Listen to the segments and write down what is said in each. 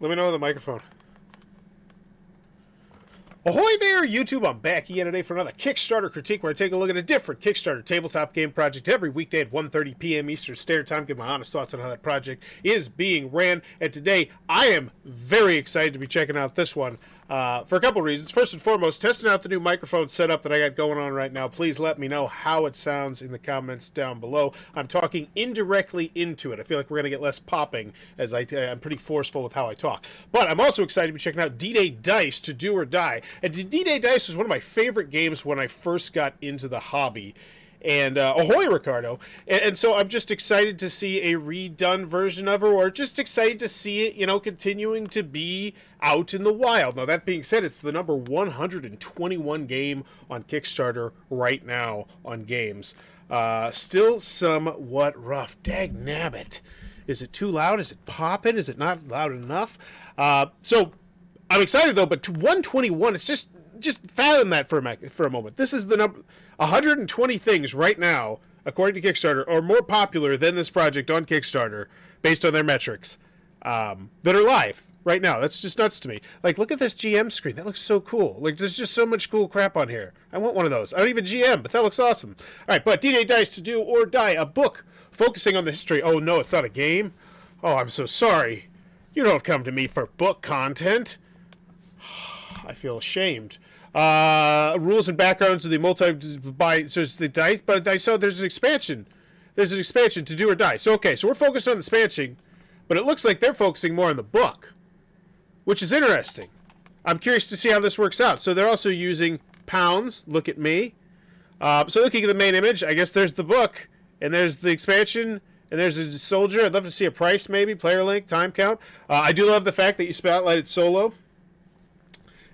Let me know the microphone. Ahoy there, YouTube! I'm back again today for another Kickstarter critique where I take a look at a different Kickstarter tabletop game project every weekday at 1:30 p.m. Eastern Standard Time. Give my honest thoughts on how that project is being ran. And today, I am very excited to be checking out this one for a couple reasons. First and foremost, testing out the new microphone setup that I got going on right now. Please let me know how it sounds in the comments down below. I'm talking indirectly into it. I feel like we're going to get less popping as I'm pretty forceful with how I talk. But I'm also excited to be checking out D-Day Dice to Do or Die. And D-Day Dice was one of my favorite games when I first got into the hobby. And ahoy, Ricardo. And so I'm just excited to see a redone version of her, or just excited to see it, continuing to be out in the wild. Now, that being said, it's the number 121 game on Kickstarter right now on games. Still somewhat rough. Dagnabbit. Is it too loud? Is it popping? Is it not loud enough? So I'm excited, though, but to 121, it's just fathom that for a moment. This is the number 120 things right now, according to Kickstarter, are more popular than this project on Kickstarter based on their metrics that are live right now. That's just nuts to me. Like, look at this GM screen. That looks so cool. Like, there's just so much cool crap on here. I want one of those. I don't even GM, but that looks awesome. All right, but D-Day Dice to Do or Die, a book focusing on the history. Oh, no, it's not a game? Oh, I'm so sorry. You don't come to me for book content. I feel ashamed. Rules and backgrounds of the so it's the dice, but I saw there's an expansion. There's an expansion to Do or Die. So okay, so we're focused on the expansion, but it looks like they're focusing more on the book, which is interesting. I'm curious to see how this works out. So they're also using pounds. Look at me. So looking at the main image, I guess there's the book, and there's the expansion, and there's a soldier. I'd love to see a price, maybe player link, time count. I do love the fact that you spotlighted solo.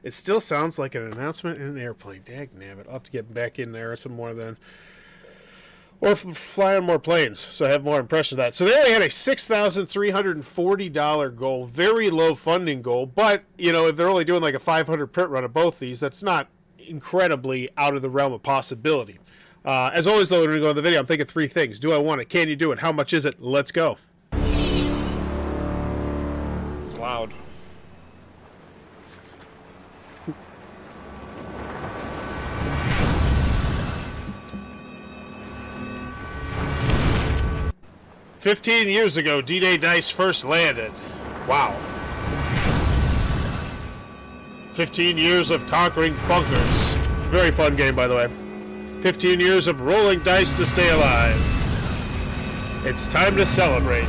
It still sounds like an announcement in an airplane. Dagnabbit. I'll have to get back in there some more then. Or fly on more planes, so I have more impression of that. So they only had a $6,340 goal. Very low funding goal. But, if they're only doing like a 500 print run of both these, that's not incredibly out of the realm of possibility. As always, though, when we go in the video, I'm thinking three things. Do I want it? Can you do it? How much is it? Let's go. It's loud. "15 years ago, D-Day Dice first landed." Wow. 15 years of conquering bunkers. Very fun game, by the way. 15 years of rolling dice to stay alive. It's time to celebrate.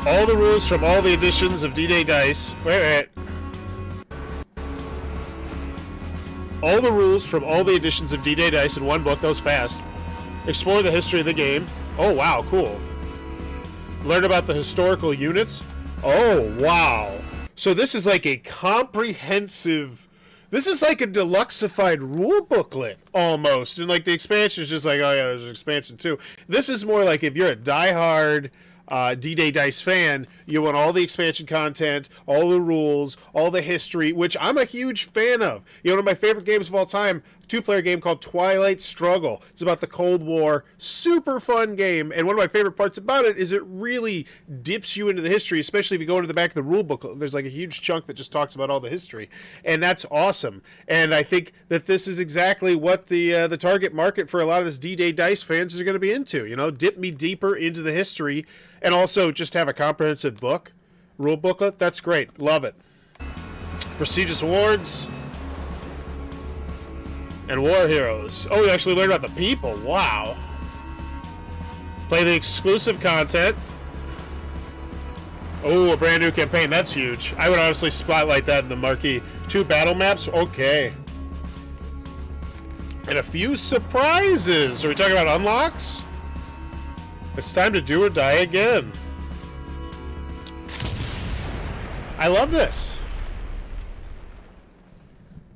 All the rules from all the editions of D-Day Dice. Wait. All the rules from all the editions of D-Day Dice in one book. That was fast. Explore the history of the game. Oh, wow, cool. Learn about the historical units. Oh, wow. So this is like a comprehensive... This is like a deluxeified rule booklet, almost. And like the expansion is just like, oh yeah, there's an expansion too. This is more like if you're a diehard D-Day Dice fan, you want all the expansion content, all the rules, all the history, which I'm a huge fan of. One of my favorite games of all time, two-player game called Twilight Struggle. It's about the Cold War. Super fun game, and one of my favorite parts about it is it really dips you into the history, especially if you go into the back of the rule book. There's like a huge chunk that just talks about all the history, and that's awesome. And I think that this is exactly what the target market for a lot of this D-Day Dice fans are going to be into. Dip me deeper into the history, and also just have a comprehensive book, rule booklet. That's great. Love it. Prestigious awards. And war heroes. Oh, we actually learned about the people. Wow. Play the exclusive content. Oh, a brand new campaign. That's huge. I would honestly spotlight that in the marquee. 2 battle maps. Okay. And a few surprises. Are we talking about unlocks? It's time to do or die again. I love this.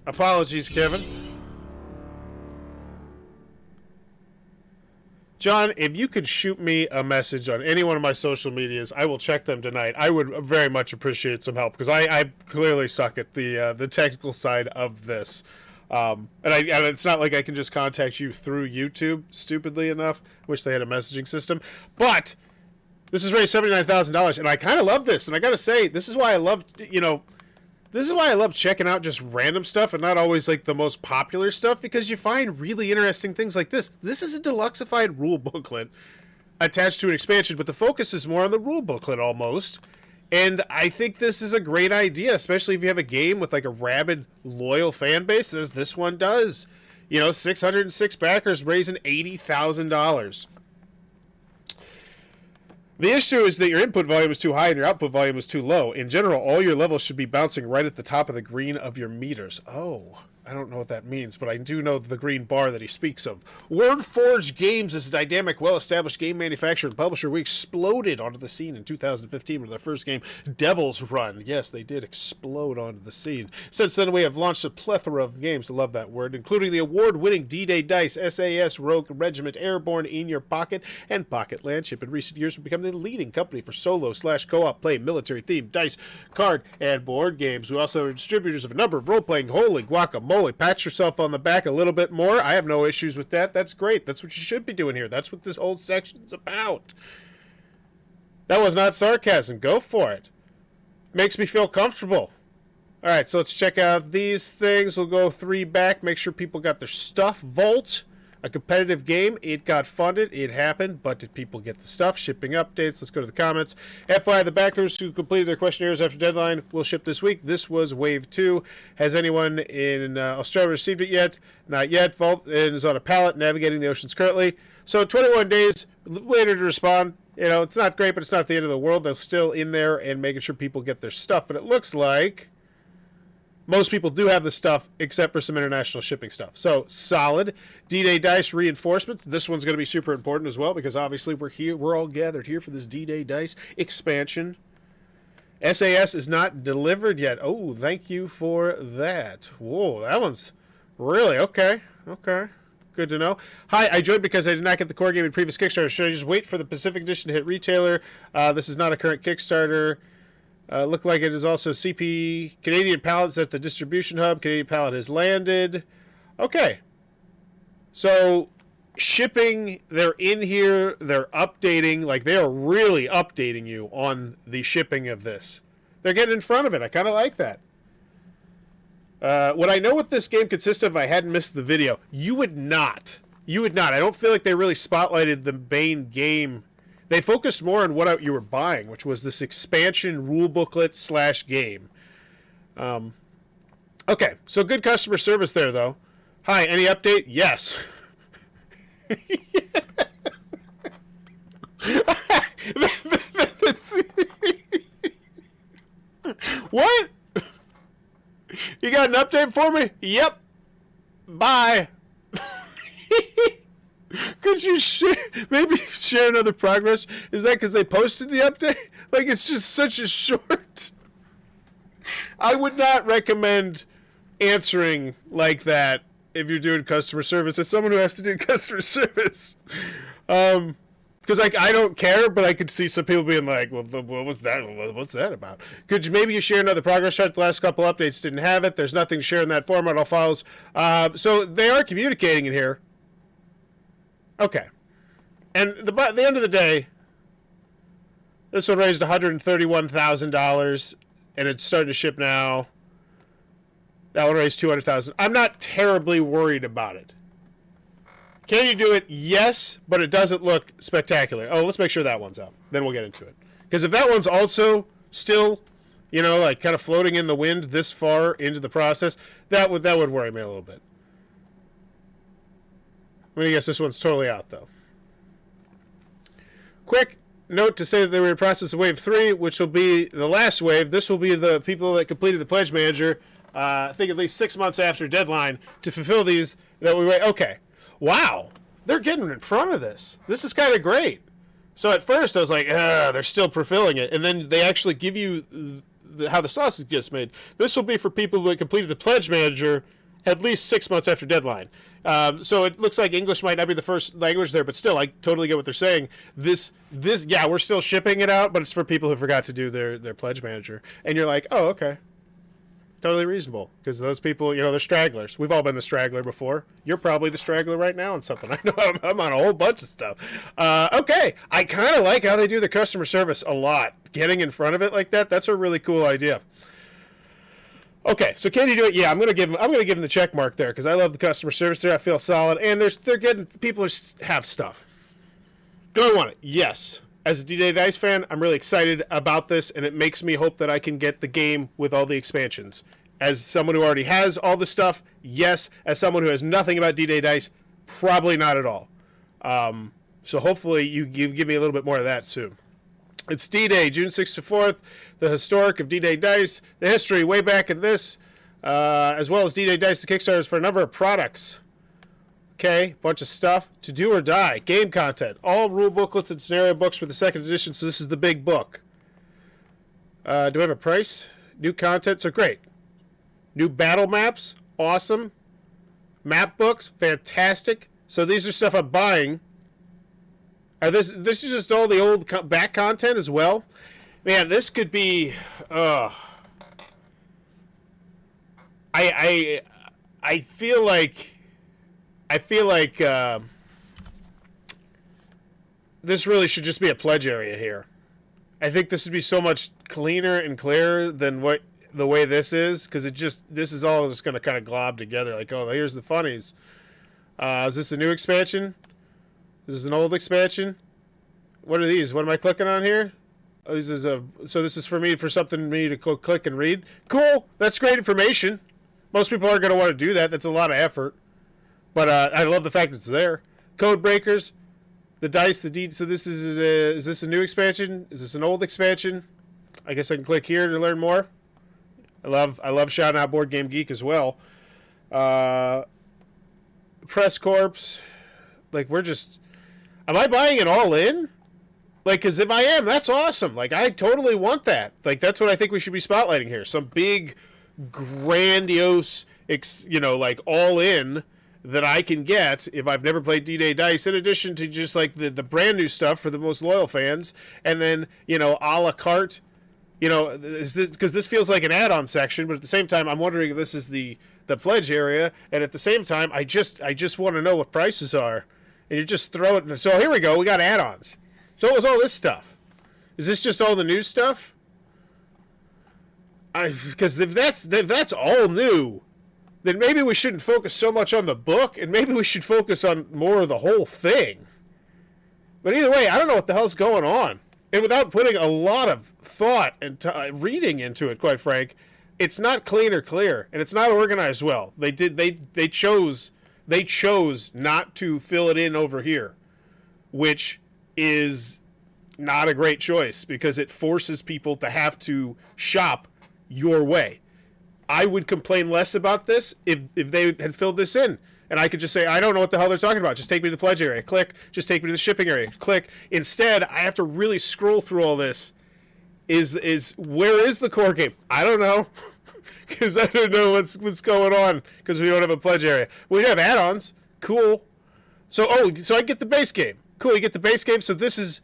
Apologies, Kevin. John, if you could shoot me a message on any one of my social medias, I will check them tonight. I would very much appreciate some help, because I clearly suck at the technical side of this. And it's not like I can just contact you through YouTube, stupidly enough. Wish they had a messaging system. But This has raised $79,000, and I kind of love this. And I got to say, this is why I love, this is why I love checking out just random stuff and not always like the most popular stuff, because you find really interesting things like this. This is a deluxeified rule booklet attached to an expansion, but the focus is more on the rule booklet almost. And I think this is a great idea, especially if you have a game with like a rabid, loyal fan base, as this one does. 606 backers raising $80,000. The issue is that your input volume is too high and your output volume is too low. In general, all your levels should be bouncing right at the top of the green of your meters. Oh, I don't know what that means, but I do know the green bar that he speaks of. WordForge Games is a dynamic, well-established game manufacturer and publisher. We exploded onto the scene in 2015 with our first game, Devil's Run. Yes, they did explode onto the scene. Since then, we have launched a plethora of games, I love that word, including the award-winning D-Day Dice, SAS, Rogue Regiment, Airborne, In Your Pocket, and Pocket Landship. In recent years, we've become the leading company for solo/co-op play, military-themed dice, card, and board games. We also are distributors of a number of role-playing, holy guacamole. Pat yourself on the back a little bit more. I have no issues with that. That's great. That's what you should be doing here. That's what this whole section's about. That was not sarcasm. Go for it. Makes me feel comfortable. All right, so let's check out these things. We'll go 3 back. Make sure people got their stuff. Vault, a competitive game. It got funded. It happened. But did people get the stuff? Shipping updates. Let's go to the comments. FYI, the backers who completed their questionnaires after deadline will ship this week. This was Wave 2. Has anyone in Australia received it yet? Not yet. Vault is on a pallet navigating the oceans currently. So 21 days later to respond. It's not great, but it's not the end of the world. They're still in there and making sure people get their stuff. But it looks like most people do have the stuff, except for some international shipping stuff. So, solid. D-Day Dice reinforcements. This one's going to be super important as well, because obviously we're here. We're all gathered here for this D-Day Dice expansion. SAS is not delivered yet. Oh, thank you for that. Whoa, that one's really okay. Okay. Good to know. Hi, I joined because I did not get the core game in previous Kickstarter. Should I just wait for the Pacific Edition to hit retailer? This is not a current Kickstarter. Look like it is also CP Canadian pallets at the distribution hub. Canadian pallet has landed. Okay. So shipping, they're in here. They're updating. Like, they are really updating you on the shipping of this. They're getting in front of it. I kind of like that. Would I know what this game consists of if I hadn't missed the video? You would not. You would not. I don't feel like they really spotlighted the main game. They focused more on what you were buying, which was this expansion rule booklet / game. Okay, so good customer service there, though. Hi, any update? Yes. What? You got an update for me? Yep. Bye. Could you maybe share another progress? Is that because they posted the update? Like, it's just such a short. I would not recommend answering like that if you're doing customer service. As someone who has to do customer service, because I don't care, but I could see some people being like, "Well, what was that? What's that about?" Could you share another progress chart? The last couple updates didn't have it. There's nothing to share in that format. All files. So they are communicating in here. Okay. And at the end of the day, this one raised $131,000, and it's starting to ship now. That one raised $200,000. I'm not terribly worried about it. Can you do it? Yes, but it doesn't look spectacular. Oh, let's make sure that one's up. Then we'll get into it. Because if that one's also still, like kind of floating in the wind this far into the process, that would worry me a little bit. I'm going to guess this one's totally out, though. Quick note to say that they were in the process of Wave 3, which will be the last wave. This will be the people that completed the Pledge Manager, I think at least 6 months after deadline, to fulfill these that we wait. Okay. Wow. They're getting in front of this. This is kind of great. So at first I was like, they're still fulfilling it. And then they actually give you how the sausage gets made. This will be for people who completed the Pledge Manager at least 6 months after deadline. So it looks like English might not be the first language there, but still, I totally get what they're saying. Yeah, we're still shipping it out, but it's for people who forgot to do their Pledge Manager. And you're like, oh, okay. Totally reasonable, because those people, they're stragglers. We've all been the straggler before. You're probably the straggler right now on something. I know I'm on a whole bunch of stuff. Okay, I kind of like how they do the customer service a lot. Getting in front of it like that, that's a really cool idea. Okay, so can you do it? Yeah, I'm gonna give them the check mark there, because I love the customer service there. I feel solid, and they're getting people have stuff. Do I want it? Yes. As a D-Day Dice fan, I'm really excited about this, and it makes me hope that I can get the game with all the expansions. As someone who already has all the stuff, yes. As someone who has nothing about D-Day Dice, probably not at all. So hopefully you give me a little bit more of that soon. It's D-Day, June 6th to 4th, the historic of D-Day Dice, the history way back in this, as well as D-Day Dice, the Kickstarters for a number of products. Okay, bunch of stuff. To Do or Die, game content, all rule booklets and scenario books for the second edition, so this is the big book. Do we have a price? New content, so great. New battle maps, awesome. Map books, fantastic. So these are stuff I'm buying. This is just all the old back content as well. Man, this could be... I feel like this really should just be a pledge area here. I think this would be so much cleaner and clearer than the way this is, because this is all just going to kind of glob together. Like, oh, here's the funnies. Is this a new expansion? Is this an old expansion? What are these? What am I clicking on here? Oh, this is for something for me to click and read. Cool. That's great information. Most people aren't going to want to do that. That's a lot of effort. But I love the fact it's there. Code breakers, the dice, the deed. So this is this a new expansion? Is this an old expansion? I guess I can click here to learn more. I love shouting out Board Game Geek as well. Press Corps. Like, am I buying it all in? Like, because if I am, that's awesome. Like, I totally want that. Like, that's what I think we should be spotlighting here. Some big, grandiose, like, all in that I can get if I've never played D-Day Dice, in addition to just like the brand new stuff for the most loyal fans, and then a la carte, is this, because this feels like an add-on section, but at the same time I'm wondering if this is the pledge area, and at the same time I just want to know what prices are, and you just throw it. So here we go, we got add-ons. So what was all this stuff? Is this just all the new stuff? Because if that's all new, then maybe we shouldn't focus so much on the book, and maybe we should focus on more of the whole thing. But either way, I don't know what the hell's going on. And without putting a lot of thought and reading into it, quite frank, it's not clean or clear, and it's not organized well. They chose not to fill it in over here, which is not a great choice, because it forces people to have to shop your way. I would complain less about this if they had filled this in, and I could just say, I don't know what the hell they're talking about. Just take me to the pledge area. Click. Just take me to the shipping area. Click. Instead, I have to really scroll through all this. Where is the core game? I don't know, because I don't know what's going on, because we don't have a pledge area. We have add-ons. Cool. So I get the base game. Cool. You get the base game. So this is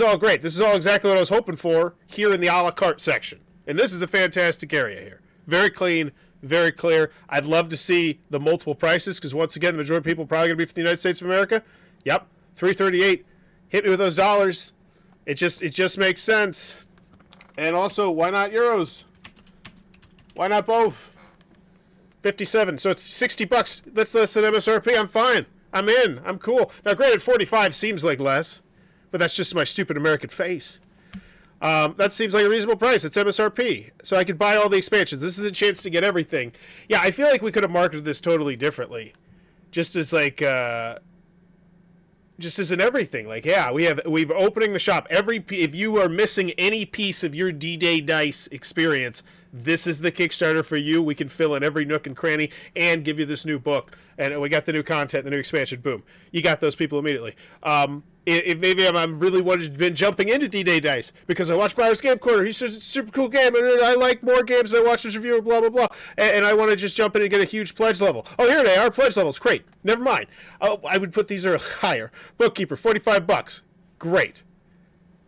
all great. This is all exactly what I was hoping for here in the a la carte section, and this is a fantastic area here. Very clean, very clear. I'd love to see the multiple prices, because once again, the majority of people are probably going to be from the United States of America. Yep, $3.38. Hit me with those dollars. It just makes sense. And also, why not euros? Why not both? 57. So it's $60. That's less than MSRP. I'm fine. I'm in. I'm cool. Now, granted, 45 seems like less, but that's just my stupid American face. That seems like a reasonable price. It's MSRP. So I could buy all the expansions. This is a chance to get everything. Yeah, I feel like we could have marketed this totally differently. Just as like, just as in everything. Like, yeah, we've opening the shop. If you are missing any piece of your D-Day Dice experience, this is the Kickstarter for you. We can fill in every nook and cranny and give you this new book. And we got the new content, the new expansion. Boom. You got those people immediately. If maybe I'm really been jumping into D-Day Dice because I watched Browder's Game Corner. He says it's a super cool game, and I like more games. And I watched his review, blah, blah, blah. And I want to just jump in and get a huge pledge level. Oh, here they are, pledge levels. Great. Never mind. Oh, I would put these are higher. Bookkeeper, $45. Great.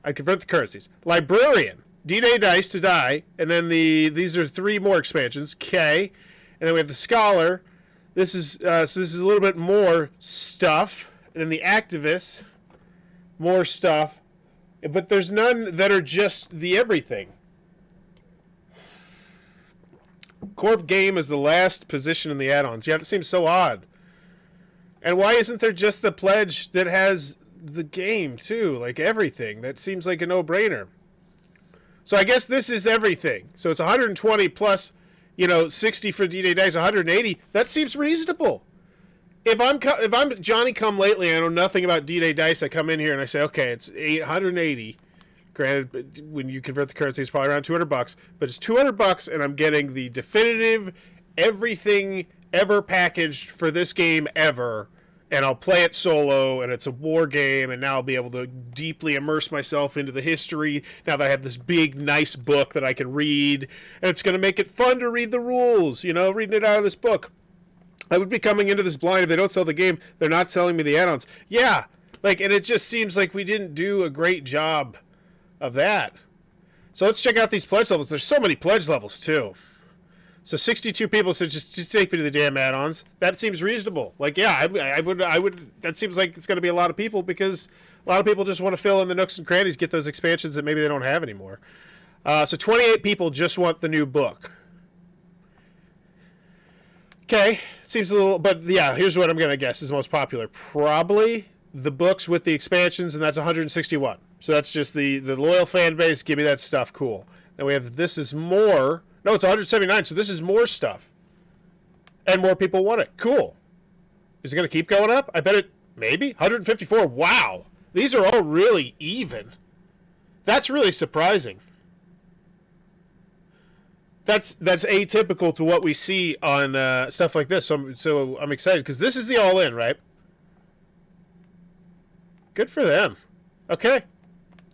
I convert the currencies. Librarian, D-Day dice to die, and then these are 3 more expansions. Okay, and then we have the Scholar. This is so this is a little bit more stuff, and then the Activist, more stuff, but there's none that are just the everything. Corp game is the last position in the add-ons. Yeah, that seems so odd. And why isn't there just the pledge that has the game too, like everything? That seems like a no-brainer. So I guess this is everything. So it's 120 plus, 60 for D-Day dice, 180. That seems reasonable. If I'm Johnny Come Lately, I know nothing about D-Day dice. I come in here and I say, okay, it's 180. Granted, when you convert the currency, it's probably around $200. But it's $200, and I'm getting the definitive everything ever packaged for this game ever. And I'll play it solo, and it's a war game, and now I'll be able to deeply immerse myself into the history now that I have this big, nice book that I can read. And it's going to make it fun to read the rules, reading it out of this book. I would be coming into this blind. If they don't sell the game, they're not selling me the add-ons. Yeah, and it just seems like we didn't do a great job of that. So let's check out these pledge levels. There's so many pledge levels, too. So 62 people said just take me to the damn add-ons. That seems reasonable. I would. That seems like it's going to be a lot of people because a lot of people just want to fill in the nooks and crannies, get those expansions that maybe they don't have anymore. So 28 people just want the new book. Okay, seems a little, but yeah, here's what I'm going to guess is most popular. Probably the books with the expansions, and that's 161. So that's just the loyal fan base. Give me that stuff. Cool. Then we have This Is More. No, it's 179, so this is more stuff. And more people want it. Cool. Is it going to keep going up? I bet it, maybe. 154. Wow. These are all really even. That's really surprising. That's atypical to what we see on stuff like this. So I'm excited, because this is the all-in, right? Good for them. Okay.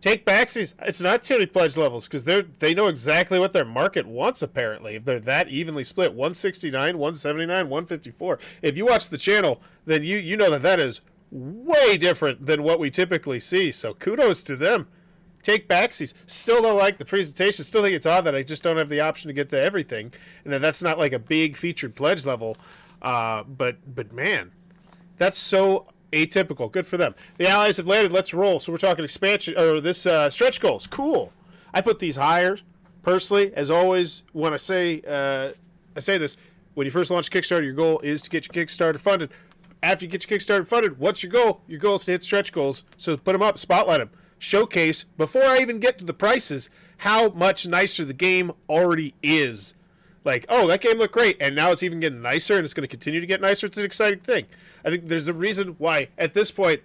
Take backsies. It's not too many pledge levels because they know exactly what their market wants, apparently. If they're that evenly split, 169, 179, 154. If you watch the channel, then you know that is way different than what we typically see. So kudos to them. Take backsies. Still don't like the presentation. Still think it's odd that I just don't have the option to get to everything. And that's not like a big featured pledge level. But man, that's so atypical. Good for them. The allies have landed. Let's roll. So we're talking expansion, or this stretch goals. Cool. I put these higher, personally. As always, when I say this, when you first launch Kickstarter, your goal is to get your Kickstarter funded. After you get your Kickstarter funded, what's your goal? Your goal is to hit stretch goals. So put them up, spotlight them, showcase, before I even get to the prices, how much nicer the game already is. Like, oh, that game looked great, and now it's even getting nicer, and it's going to continue to get nicer. It's an exciting thing. I think there's a reason why, at this point,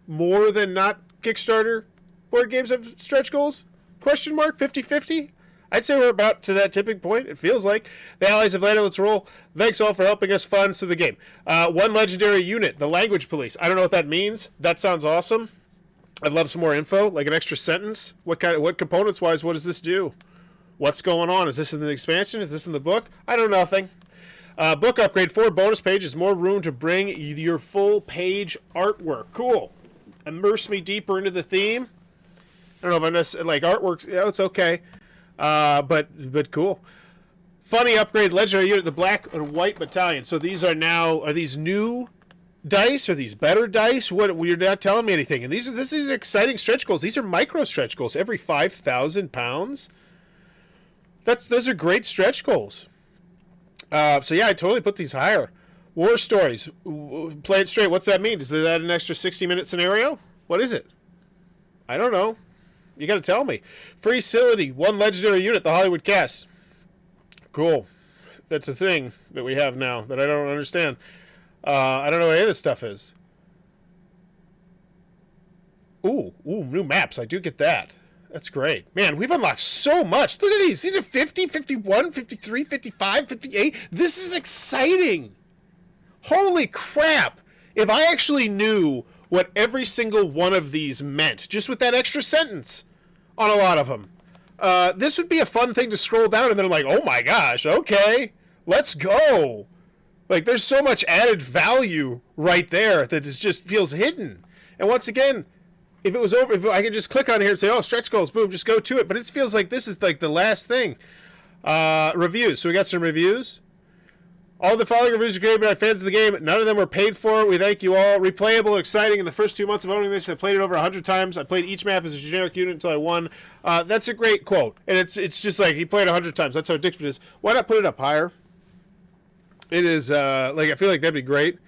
more than not Kickstarter board games have stretch goals? Question mark? 50-50? I'd say we're about to that tipping point, it feels like. The allies have landed. Let's roll. Thanks all for helping us fund to the game. One legendary unit, the Language Police. I don't know what that means. That sounds awesome. I'd love some more info, like an extra sentence. What components-wise, what does this do? What's going on? Is this in the expansion? Is this in the book? I know nothing. Book upgrade, 4 bonus pages, more room to bring your full page artwork. Cool. Immerse me deeper into the theme. I don't know if I'm necessarily, like artwork, it's okay. But cool. Funny upgrade, legendary unit, the Black and White Battalion. So these are these new dice? Are these better dice? You're not telling me anything. And this is exciting stretch goals. These are micro stretch goals every 5,000 pounds. Those are great stretch goals. So yeah, I totally put these higher. War stories. Play it straight. What's that mean? Does that add an extra 60-minute scenario? What is it? I don't know. You got to tell me. Free Facility. 1 legendary unit. The Hollywood Cast. Cool. That's a thing that we have now that I don't understand. I don't know what any of this stuff is. Ooh, new maps. I do get that. That's great. Man, we've unlocked so much. Look at these. These are 50, 51, 53, 55, 58. This is exciting. Holy crap. If I actually knew what every single one of these meant, just with that extra sentence on a lot of them, this would be a fun thing to scroll down, and then I'm like, oh my gosh, okay, let's go. Like, there's so much added value right there that it just feels hidden. And once again, if it was over, if I could just click on here and say, oh, stretch goals, boom, just go to it. But it feels like this is like the last thing. Reviews. So we got some reviews. All the following reviews are great by fans of the game. None of them were paid for. We thank you all. Replayable, exciting. In the first 2 months of owning this, I played it over 100 times. I played each map as a generic unit until I won. That's a great quote. And it's just like, he played 100 times. That's how addictive it is. Why not put it up higher? It is, I feel like that'd be great.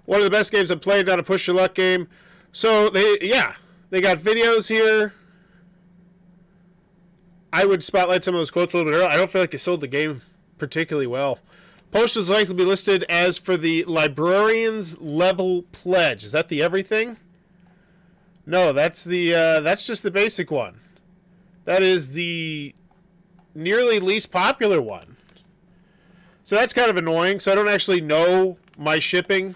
One of the best games I've played, not a push your luck game. So, they got videos here. I would spotlight some of those quotes a little bit earlier. I don't feel like you sold the game particularly well. Postage likely be listed as for the librarian's level pledge. Is that the everything? No, that's just the basic one. That is the nearly least popular one. So that's kind of annoying. So I don't actually know my shipping.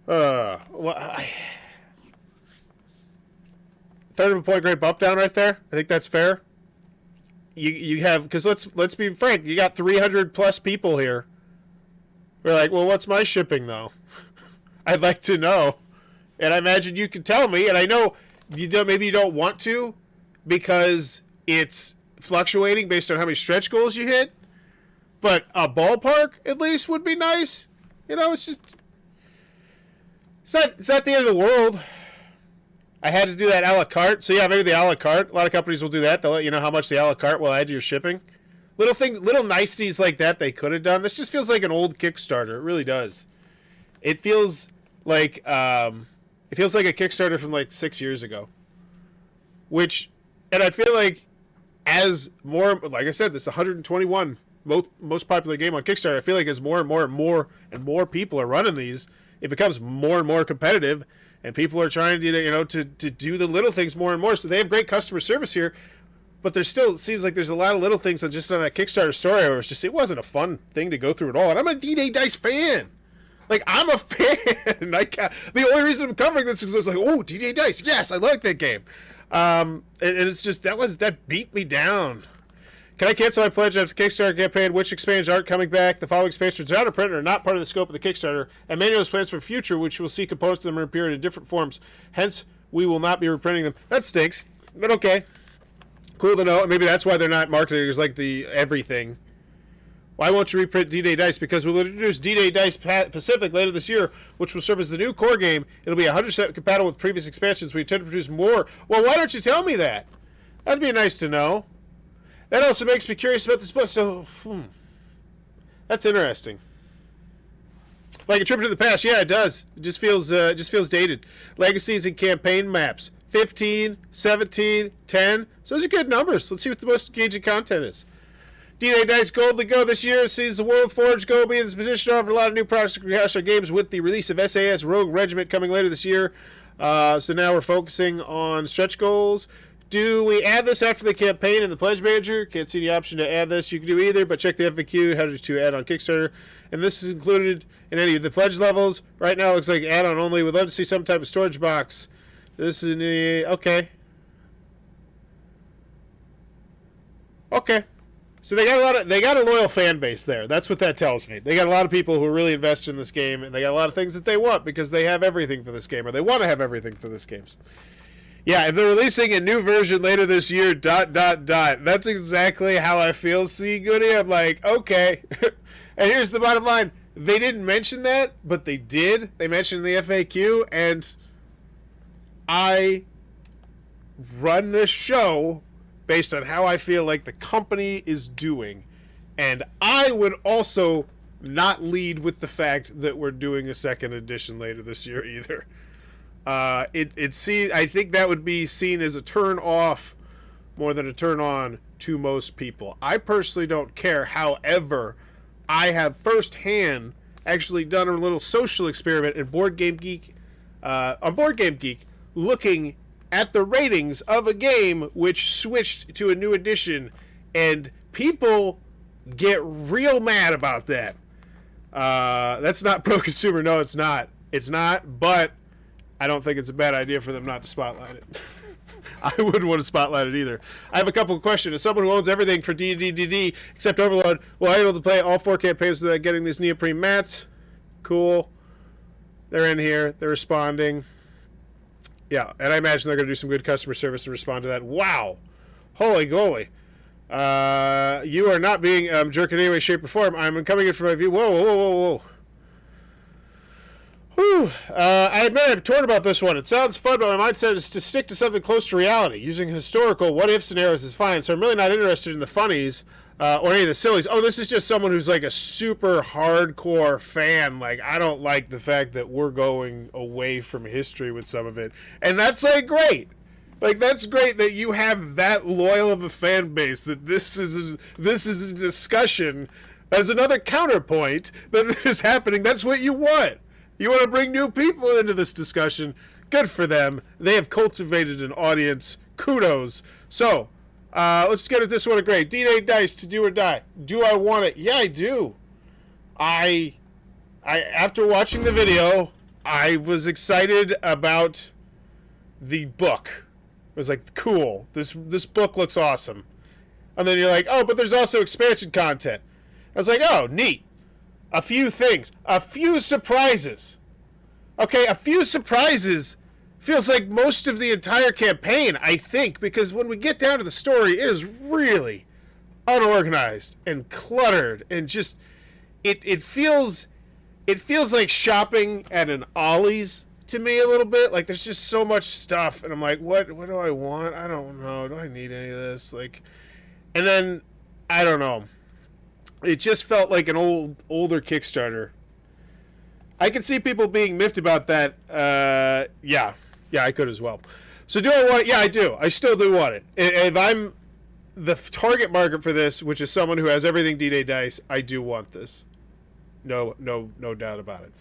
Third of a point grade bump down right there. I think that's fair. You have, because let's be frank, you got 300 plus people here. We're like, well, what's my shipping though? I'd like to know, and I imagine you can tell me. And I know maybe you don't want to because it's fluctuating based on how many stretch goals you hit. But a ballpark at least would be nice. You know, it's not the end of the world. I had to do that a la carte. So, yeah, maybe the a la carte. A lot of companies will do that. They'll let you know how much the a la carte will add to your shipping. Little niceties like that they could have done. This just feels like an old Kickstarter. It really does. It feels like a Kickstarter from like 6 years ago. And I feel like as more, like I said, this 121 most popular game on Kickstarter. I feel like as more and more people are running these, it becomes more and more competitive. And people are trying to do the little things more and more. So they have great customer service here, but there still seems like there's a lot of little things that just on that Kickstarter story where it wasn't a fun thing to go through at all. And I'm a D-Day Dice fan. Like, I'm a fan. The only reason I'm covering this is I was like, oh, D-Day Dice. Yes, I like that game. And it's just, that beat me down. Can I cancel my pledge of the Kickstarter campaign? Which expansions aren't coming back? The following expansions are out of print or not part of the scope of the Kickstarter, and manuals plans for future, which will see components of them appear in different forms. Hence, we will not be reprinting them. That stinks, but okay. Cool to know. Maybe that's why they're not marketing as like the everything. Why won't you reprint D-Day Dice? Because we will introduce D-Day Dice Pacific later this year, which will serve as the new core game. It'll be 100% compatible with previous expansions. We intend to produce more. Well, why don't you tell me that? That'd be nice to know. That also makes me curious about this book. So, that's interesting. Like a trip to the past, yeah, it does. It just feels dated. Legacies and campaign maps: 15, 17, 10. So those are good numbers. Let's see what the most engaging content is. D-Day Dice Gold to go this year sees the World Forge Go be in this position to offer a lot of new products across our games with the release of SAS Rogue Regiment coming later this year. So now we're focusing on stretch goals. Do we add this after the campaign in the Pledge Manager? Can't see the option to add this. You can do either, but check the FAQ, how to add on Kickstarter. And this is included in any of the pledge levels. Right now it looks like add-on only. We'd love to see some type of storage box. This is okay. Okay. So they got a loyal fan base there. That's what that tells me. They got a lot of people who are really invested in this game, and they got a lot of things that they want because they have everything for this game, or they want to have everything for this game. Yeah, if they're releasing a new version later this year, ... That's exactly how I feel. See, Goody, I'm like, okay. And here's the bottom line. They didn't mention that, but they did. They mentioned the FAQ, and I run this show based on how I feel like the company is doing. And I would also not lead with the fact that we're doing a second edition later this year either. I think that would be seen as a turn off more than a turn on to most people. I personally don't care. However, I have firsthand actually done a little social experiment in Board Game Geek, looking at the ratings of a game which switched to a new edition, and people get real mad about that. That's not pro-consumer. No, it's not. It's not, but I don't think it's a bad idea for them not to spotlight it. I wouldn't want to spotlight it either. I have a couple of questions. As someone who owns everything for D&D except Overload, will I be able to play all 4 campaigns without getting these neoprene mats? Cool. They're in here. They're responding. Yeah, and I imagine they're going to do some good customer service to respond to that. Wow. Holy goly. You are not being jerk in any way, shape, or form. I'm coming in from my view. Whoa, whoa, whoa, whoa. Whew. I admit I'm torn about this one. It sounds fun, but my mindset is to stick to something close to reality. Using historical what-if scenarios is fine, so I'm really not interested in the funnies or any of the sillies. Oh, this is just someone who's like a super hardcore fan. Like, I don't like the fact that we're going away from history with some of it. And that's, like, great. Like, that's great that you have that loyal of a fan base, that this is a discussion as another counterpoint that is happening. That's what you want. You want to bring new people into this discussion. Good for them. They have cultivated an audience. Kudos. So, let's get at this one a grade. D-Day Dice to do or die. Do I want it? Yeah, I do. I after watching the video, I was excited about the book. It was like, cool. This book looks awesome. And then you're like, oh, but there's also expansion content. I was like, oh, neat. A few things. A few surprises. Okay, a few surprises feels like most of the entire campaign, I think, because when we get down to the story, it is really unorganized and cluttered and just it feels like shopping at an Ollie's to me a little bit. Like, there's just so much stuff, and I'm like, what do I want? I don't know. Do I need any of this? Like, and then I don't know. It just felt like an older Kickstarter. I can see people being miffed about that. Yeah, I could as well. So do I want it? Yeah, I do. I still do want it. If I'm the target market for this, which is someone who has everything D-Day Dice, I do want this. No doubt about it.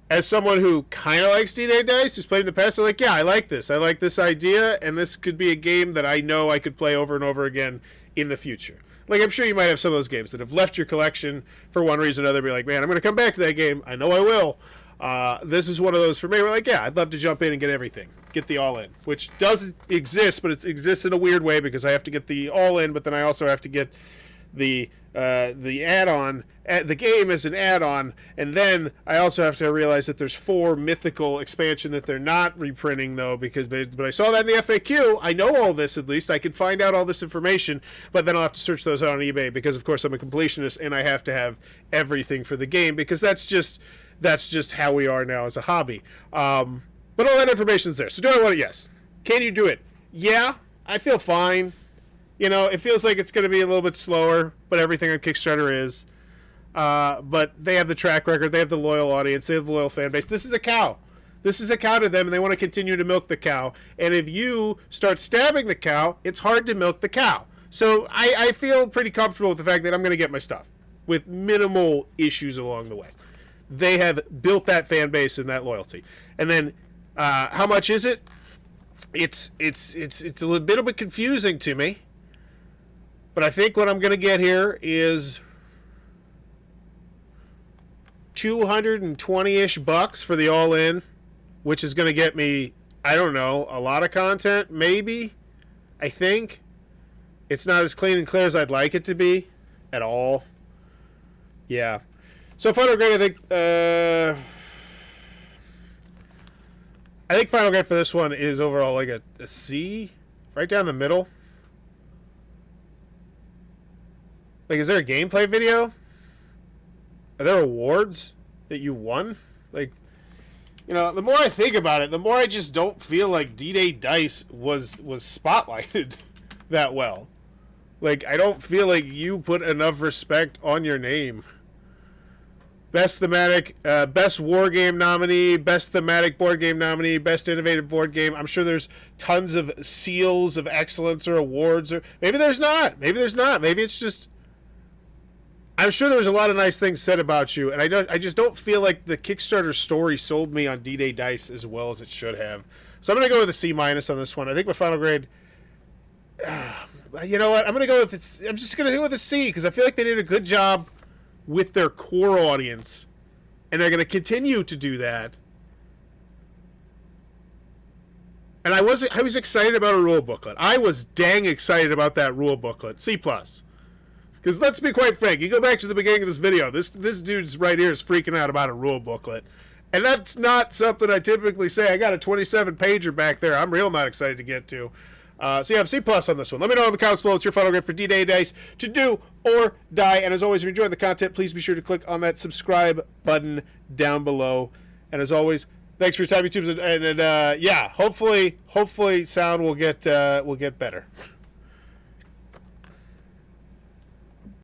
As someone who kind of likes D-Day Dice, who's played in the past, I'm like, yeah, I like this. I like this idea, and this could be a game that I know I could play over and over again in the future. Like, I'm sure you might have some of those games that have left your collection for one reason or another. Be like, man, I'm going to come back to that game. I know I will. This is one of those for me. We're like, yeah, I'd love to jump in and get everything. Get the all-in, which does exist, but it exists in a weird way because I have to get the all-in, but then I also have to get the add-on, the game as an add-on, and then I also have to realize that there's 4 mythical expansion that they're not reprinting, though, but I saw that in the FAQ. I know all this, at least. I can find out all this information, but then I'll have to search those out on eBay because, of course, I'm a completionist, and I have to have everything for the game because that's just how we are now as a hobby. But all that information's there. So do I want it? Yes. Can you do it? Yeah. I feel fine. You know, it feels like it's going to be a little bit slower, but everything on Kickstarter is. But they have the track record. They have the loyal audience. They have the loyal fan base. This is a cow. This is a cow to them, and they want to continue to milk the cow. And if you start stabbing the cow, it's hard to milk the cow. So I feel pretty comfortable with the fact that I'm going to get my stuff with minimal issues along the way. They have built that fan base and that loyalty. And then how much is it? It's a little bit confusing to me. But I think what I'm going to get here is $220-ish bucks for the all-in, which is going to get me, I don't know, a lot of content, maybe. I think it's not as clean and clear as I'd like it to be at all. Yeah. So final grade, I think final grade for this one is overall like a C, right down the middle. Like, is there a gameplay video? Are there awards that you won? Like, you know, the more I think about it, the more I just don't feel like D-Day Dice was spotlighted that well. Like, I don't feel like you put enough respect on your name. Best thematic, best war game nominee, best thematic board game nominee, best innovative board game. I'm sure there's tons of seals of excellence or awards, or maybe there's not. Maybe there's not. Maybe it's just. I'm sure there was a lot of nice things said about you, and I just don't feel like the Kickstarter story sold me on D-Day Dice as well as it should have. So I'm going to go with a C- on this one. I think my final grade. You know what? I'm going to go with it. I'm just going to go with a C because I feel like they did a good job with their core audience, and they're going to continue to do that. And I was excited about a rule booklet. I was dang excited about that rule booklet. C+. Because let's be quite frank, you go back to the beginning of this video, this dude's right here is freaking out about a rule booklet. And that's not something I typically say. I got a 27-pager back there. I'm real not excited to get to. So yeah, I'm C+ on this one. Let me know in the comments below what's your final grade for D-Day Dice to do or die. And as always, if you're enjoying the content, please be sure to click on that subscribe button down below. And as always, thanks for your time, YouTube. And yeah, hopefully sound will get better.